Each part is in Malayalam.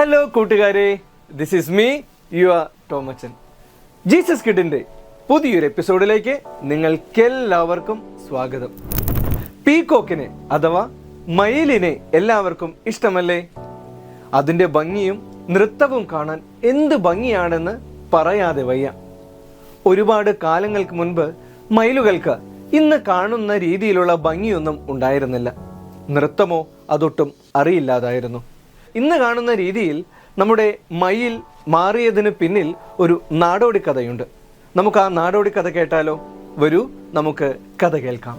ഹലോ കൂട്ടുകാരെ, this is me your Tomachan. Jesus കിഡിൻ്റെ പുതിയൊരു എപ്പിസോഡിലേക്ക് നിങ്ങൾക്കെല്ലാവർക്കും സ്വാഗതം. പീകോക്കിനെ അഥവാ മയിലിനെ എല്ലാവർക്കും ഇഷ്ടമല്ലേ? അതിൻ്റെ ഭംഗിയും നൃത്തവും കാണാൻ എന്ത് ഭംഗിയാണെന്ന് പറയാതെ വയ്യ. ഒരുപാട് കാലങ്ങൾക്ക് മുൻപ് മയിലുകൾക്ക് ഇന്ന് കാണുന്ന രീതിയിലുള്ള ഭംഗിയൊന്നും ഉണ്ടായിരുന്നില്ല. നൃത്തമോ അതൊട്ടും അറിയില്ലാതായിരുന്നു. ഇന്ന് കാണുന്ന രീതിയിൽ നമ്മുടെ മയിൽ മാറിയതിന് പിന്നിൽ ഒരു നാടോടി കഥയുണ്ട്. നമുക്ക് ആ നാടോടി കഥ കേട്ടാലോ? വരൂ, നമുക്ക് കഥ കേൾക്കാം.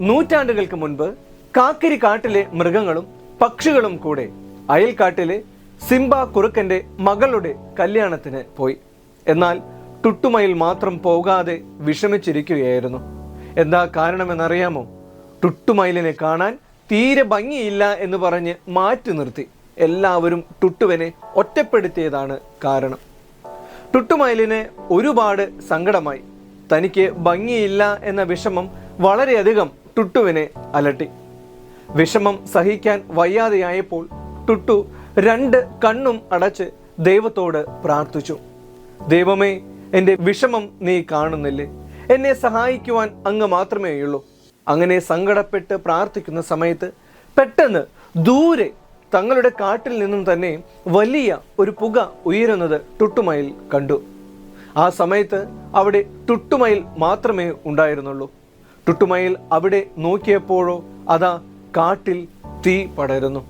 നൂറ്റാണ്ടുകൾക്ക് മുൻപ് കാക്കിരി കാട്ടിലെ മൃഗങ്ങളും പക്ഷികളും കൂടെ അയൽക്കാട്ടിലെ സിംബ കുറുക്കൻ്റെ മകളുടെ കല്യാണത്തിന് പോയി. എന്നാൽ ടുട്ടുമയിൽ മാത്രം പോകാതെ വിഷമിച്ചിരിക്കുകയായിരുന്നു. എന്താ കാരണമെന്നറിയാമോ? ടുട്ടുമയിലിനെ കാണാൻ തീരെ ഭംഗിയില്ല എന്ന് പറഞ്ഞ് മാറ്റി നിർത്തി. എല്ലാവരും ടുട്ടുവിനെ ഒറ്റപ്പെടുത്തിയതാണ് കാരണം. ടുട്ടുമയിലിന് ഒരുപാട് സങ്കടമായി. തനിക്ക് ഭംഗിയില്ല എന്ന വിഷമം വളരെയധികം ടുട്ടുവിനെ അലട്ടി. വിഷമം സഹിക്കാൻ വയ്യാതെയായപ്പോൾ ടുട്ടു 2 കണ്ണും അടച്ച് ദൈവത്തോട് പ്രാർത്ഥിച്ചു. ദൈവമേ, എൻ്റെ വിഷമം നീ കാണുന്നില്ലേ? എന്നെ സഹായിക്കുവാൻ അങ്ങ് മാത്രമേയുള്ളൂ. അങ്ങനെ സങ്കടപ്പെട്ട് പ്രാർത്ഥിക്കുന്ന സമയത്ത് പെട്ടെന്ന് ദൂരെ തങ്ങളുടെ കാട്ടിൽ നിന്നും തന്നെ വലിയ ഒരു പുക ഉയരുന്നത് ടുട്ടുമയിൽ കണ്ടു. ആ സമയത്ത് അവിടെ ടുട്ടുമയിൽ മാത്രമേ ഉണ്ടായിരുന്നുള്ളൂ. ടുട്ടുമയിൽ അവിടെ നോക്കിയപ്പോഴോ അതാ കാട്ടിൽ തീ പടരുന്നു.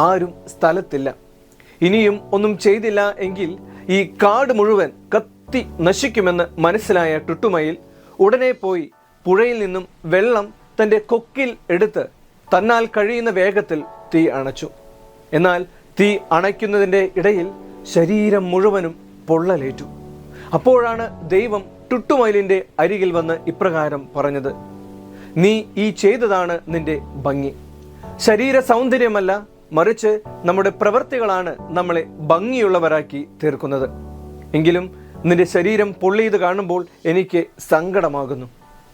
ആരും സ്ഥലത്തില്ല. ഇനിയും ഒന്നും ചെയ്തില്ല എങ്കിൽ ഈ കാട് മുഴുവൻ കത്തി നശിക്കുമെന്ന് മനസ്സിലായ ടുട്ടുമയിൽ ഉടനെ പോയി പുഴയിൽ നിന്നും വെള്ളം തൻ്റെ കൊക്കിൽ എടുത്ത് തന്നാൽ കഴിയുന്ന വേഗത്തിൽ തീ അണച്ചു. എന്നാൽ തീ അണയ്ക്കുന്നതിൻ്റെ ഇടയിൽ ശരീരം മുഴുവനും പൊള്ളലേറ്റു. അപ്പോഴാണ് ദൈവം ടുട്ടുമയിലിൻ്റെ അരികിൽ വന്ന് ഇപ്രകാരം പറഞ്ഞത്: നീ ഈ ചെയ്തതാണ് നിന്റെ ഭംഗി. ശരീര സൗന്ദര്യമല്ല, മറിച്ച് നമ്മുടെ പ്രവൃത്തികളാണ് നമ്മളെ ഭംഗിയുള്ളവരാക്കി തീർക്കുന്നത്. എങ്കിലും നിന്റെ ശരീരം പൊള്ളിയത് കാണുമ്പോൾ എനിക്ക് സങ്കടമാകുന്നു.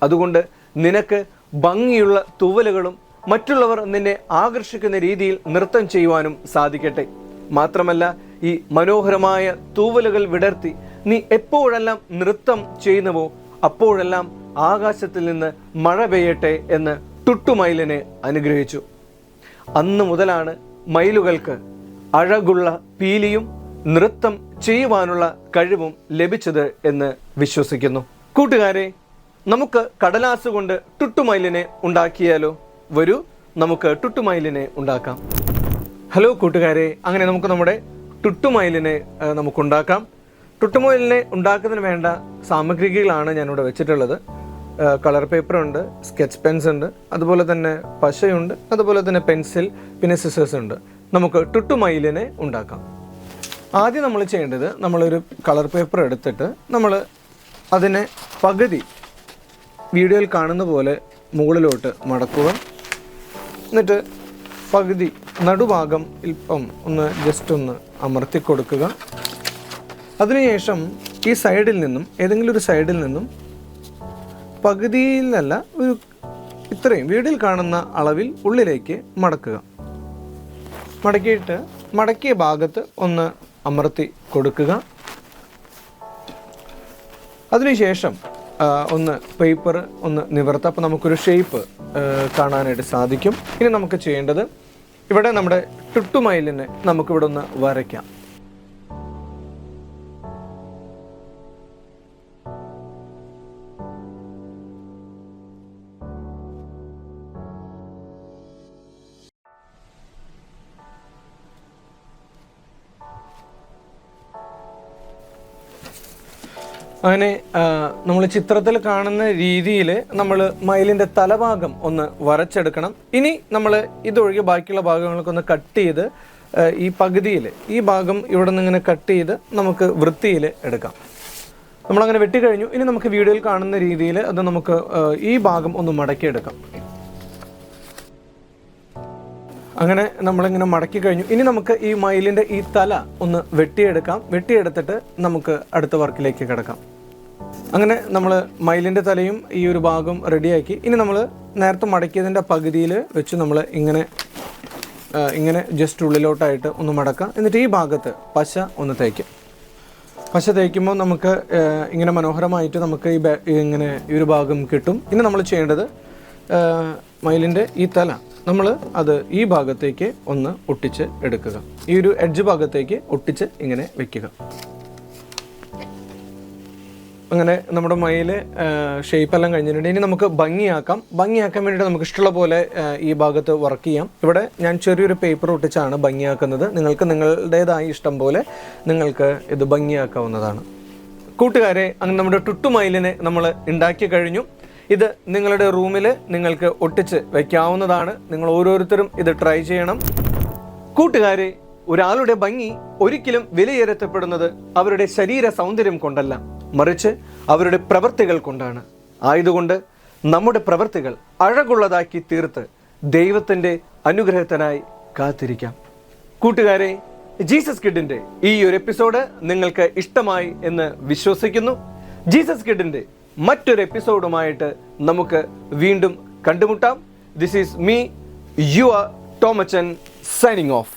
അതുകൊണ്ട് നിനക്ക് ഭംഗിയുള്ള തൂവലുകളും മറ്റുള്ളവർ നിന്നെ ആകർഷിക്കുന്ന രീതിയിൽ നൃത്തം ചെയ്യുവാനും സാധിക്കട്ടെ. മാത്രമല്ല, ഈ മനോഹരമായ തൂവലുകൾ വിടർത്തി നീ എപ്പോഴെല്ലാം നൃത്തം ചെയ്യുന്നുവോ അപ്പോഴെല്ലാം ആകാശത്തിൽ നിന്ന് മഴ പെയ്യട്ടെ എന്ന് ടുട്ടുമയിലിനെ അനുഗ്രഹിച്ചു. അന്ന് മുതലാണ് മയിലുകൾക്ക് അഴകുള്ള പീലിയും നൃത്തം ചെയ്യുവാനുള്ള കഴിവും ലഭിച്ചത് എന്ന് വിശ്വസിക്കുന്നു. കൂട്ടുകാരെ, നമുക്ക് കടലാസ് കൊണ്ട് ടുട്ടുമയിലിനെ ഉണ്ടാക്കിയാലോ? വരൂ, നമുക്ക് ടുട്ടുമയിലിനെ ഉണ്ടാക്കാം. ഹലോ കൂട്ടുകാരെ, അങ്ങനെ നമുക്ക് നമ്മുടെ ടുട്ടുമയിലിനെ നമുക്കുണ്ടാക്കാം. ടുട്ടുമയിലിനെ ഉണ്ടാക്കുന്നതിന് വേണ്ട സാമഗ്രികളാണ് ഞാനിവിടെ വെച്ചിട്ടുള്ളത്. കളർ പേപ്പർ ഉണ്ട്, സ്കെച്ച് പെൻസ് ഉണ്ട്, അതുപോലെ തന്നെ പശയുണ്ട്, അതുപോലെ തന്നെ പെൻസിൽ, പിന്നെ സിസേഴ്സ് ഉണ്ട്. നമുക്ക് ടുട്ടുമയിലിനെ ഉണ്ടാക്കാം. ആദ്യം നമ്മൾ ചെയ്യേണ്ടത്, നമ്മളൊരു കളർ പേപ്പർ എടുത്തിട്ട് നമ്മൾ അതിനെ പകുതി വീഡിയോയിൽ കാണുന്ന പോലെ മുകളിലോട്ട് മടക്കുക. എന്നിട്ട് പകുതി നടുഭാഗം ഇപ്പം ജസ്റ്റ് ഒന്ന് അമർത്തി കൊടുക്കുക. അതിനുശേഷം ഈ സൈഡിൽ നിന്നും ഏതെങ്കിലും ഒരു സൈഡിൽ നിന്നും പകുതിയിലല്ല, ഒരു ഇത്രയും വീഡിയോയിൽ കാണുന്ന അളവിൽ ഉള്ളിലേക്ക് മടക്കുക. മടക്കിയിട്ട് മടക്കിയ ഭാഗത്ത് ഒന്ന് അമർത്തി കൊടുക്കുക. അതിനുശേഷം ഒന്ന് പേപ്പർ ഒന്ന് നിവർത്തുക. അപ്പോൾ നമുക്കൊരു ഷേപ്പ് കാണാനായിട്ട് സാധിക്കും. ഇനി നമുക്ക് ചെയ്യേണ്ടത്, ഇവിടെ നമ്മുടെ ടുട്ടുമയിലിനെ നമുക്കിവിടെ ഒന്ന് വരയ്ക്കാം. അങ്ങനെ നമ്മൾ ചിത്രത്തിൽ കാണുന്ന രീതിയിൽ നമ്മൾ മയിലിൻ്റെ തലഭാഗം ഒന്ന് വരച്ചെടുക്കണം. ഇനി നമ്മൾ ഇതൊഴികെ ബാക്കിയുള്ള ഭാഗങ്ങളൊക്കെ ഒന്ന് കട്ട് ചെയ്ത് ഈ പകുതിയിൽ ഈ ഭാഗം ഇവിടെ നിന്ന് ഇങ്ങനെ കട്ട് ചെയ്ത് നമുക്ക് വൃത്തിയിൽ എടുക്കാം. നമ്മളങ്ങനെ വെട്ടിക്കഴിഞ്ഞു. ഇനി നമുക്ക് വീഡിയോയിൽ കാണുന്ന രീതിയിൽ അത് നമുക്ക് ഈ ഭാഗം ഒന്ന് മടക്കിയെടുക്കാം. അങ്ങനെ നമ്മളിങ്ങനെ മടക്കി കഴിഞ്ഞു. ഇനി നമുക്ക് ഈ മയിലിൻ്റെ ഈ തല ഒന്ന് വെട്ടിയെടുക്കാം. വെട്ടിയെടുത്തിട്ട് നമുക്ക് അടുത്ത വർക്കിലേക്ക് കിടക്കാം. അങ്ങനെ നമ്മൾ മയിലിൻ്റെ തലയും ഈ ഒരു ഭാഗം റെഡിയാക്കി. ഇനി നമ്മൾ നേരത്തെ മടക്കിയതിൻ്റെ പകുതിയിൽ വെച്ച് നമ്മൾ ഇങ്ങനെ ഇങ്ങനെ ജസ്റ്റ് ഉള്ളിലോട്ടായിട്ട് ഒന്ന് മടക്കാം. എന്നിട്ട് ഈ ഭാഗത്ത് പശ ഒന്ന് തേക്കാം. പശ തേക്കുമ്പോൾ നമുക്ക് ഇങ്ങനെ മനോഹരമായിട്ട് നമുക്ക് ഇങ്ങനെ ഈ ഒരു ഭാഗം കിട്ടും. ഇനി നമ്മൾ ചെയ്യേണ്ടത് മയിലിൻ്റെ ഈ തല നമ്മൾ അത് ഈ ഭാഗത്തേക്ക് ഒന്ന് ഒട്ടിച്ച് എടുക്കുക. ഈ ഒരു എഡ്ജ് ഭാഗത്തേക്ക് ഒട്ടിച്ച് ഇങ്ങനെ വെക്കുക. അങ്ങനെ നമ്മുടെ മയിൽ ഷേപ്പെല്ലാം കഴിഞ്ഞിട്ടുണ്ട്. ഇനി നമുക്ക് ഭംഗിയാക്കാൻ വേണ്ടിയിട്ട് നമുക്ക് ഇഷ്ടമുള്ള പോലെ ഈ ഭാഗത്ത് വർക്ക് ചെയ്യാം. ഇവിടെ ഞാൻ ചെറിയൊരു പേപ്പർ ഒട്ടിച്ചാണ് ഭംഗിയാക്കുന്നത്. നിങ്ങൾക്ക് നിങ്ങളുടേതായ ഇഷ്ടം പോലെ നിങ്ങൾക്ക് ഇത് ഭംഗിയാക്കാവുന്നതാണ്. കൂട്ടുകാരെ, അങ്ങനെ നമ്മുടെ ടുട്ടുമയിലിനെ നമ്മൾ ഉണ്ടാക്കി കഴിഞ്ഞു. ഇത് നിങ്ങളുടെ റൂമിൽ നിങ്ങൾക്ക് ഒട്ടിച്ച് വയ്ക്കാവുന്നതാണ്. നിങ്ങൾ ഓരോരുത്തരും ഇത് ട്രൈ ചെയ്യണം. കൂട്ടുകാരെ, ഒരാളുടെ ഭംഗി ഒരിക്കലും വിലയിരുത്തപ്പെടുന്നത് അവരുടെ ശരീര സൗന്ദര്യം കൊണ്ടല്ല, മറിച്ച് അവരുടെ പ്രവൃത്തികൾ കൊണ്ടാണ്. ആയതുകൊണ്ട് നമ്മുടെ പ്രവൃത്തികൾ അഴകുള്ളതാക്കി തീർത്ത് ദൈവത്തിൻ്റെ അനുഗ്രഹത്തിനായി കാത്തിരിക്കാം. കൂട്ടുകാരെ, ജീസസ് കിഡിൻ്റെ ഈ ഒരു എപ്പിസോഡ് നിങ്ങൾക്ക് ഇഷ്ടമായി എന്ന് വിശ്വസിക്കുന്നു. ജീസസ് കിഡിൻ്റെ മറ്റൊരു എപ്പിസോഡുമായിട്ട് നമുക്ക് വീണ്ടും കണ്ടുമുട്ടാം. This is me, your Tomachan, signing of.